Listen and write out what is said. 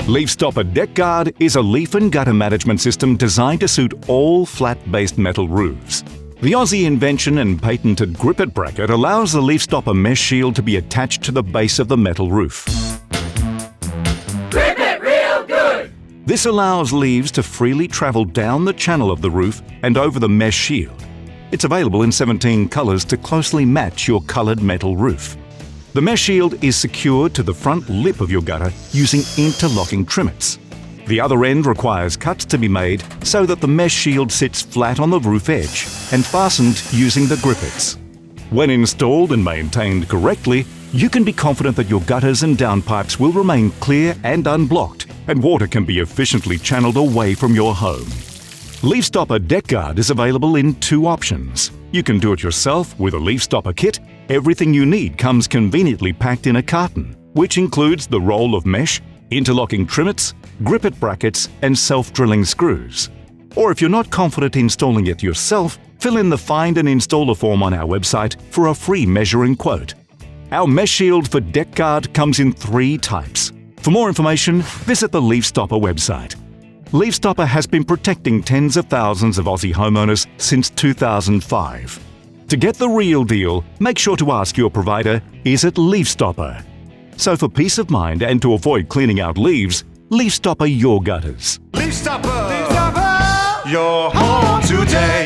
Leaf Stopper DEKGUARD is a leaf and gutter management system designed to suit all flat-based metal roofs. The Aussie invention and patented grip it bracket allows the leaf stopper mesh shield to be attached to the base of the metal roof. Grip it real good! This allows leaves to freely travel down the channel of the roof and over the mesh shield. It's available in 17 colours to closely match your coloured metal roof. The mesh shield is secured to the front lip of your gutter using interlocking trivets. The other end requires cuts to be made so that the mesh shield sits flat on the roof edge and fastened using the grippets. When installed and maintained correctly, you can be confident that your gutters and downpipes will remain clear and unblocked, and water can be efficiently channeled away from your home. Leaf Stopper DEKGUARD is available in 2 options. You can do it yourself with a leaf stopper kit. Everything you need comes conveniently packed in a carton, which includes the roll of mesh, interlocking trivets, grip-it brackets and self-drilling screws. Or if you're not confident installing it yourself, fill in the Find and Installer form on our website for a free measuring quote. Our mesh shield for DEKGUARD comes in 3 types. For more information, visit the Leaf Stopper website. Leaf Stopper has been protecting tens of thousands of Aussie homeowners since 2005. To get the real deal, make sure to ask your provider, is it Leaf Stopper? So for peace of mind and to avoid cleaning out leaves, Leaf Stopper your gutters. Leaf Stopper, your home today.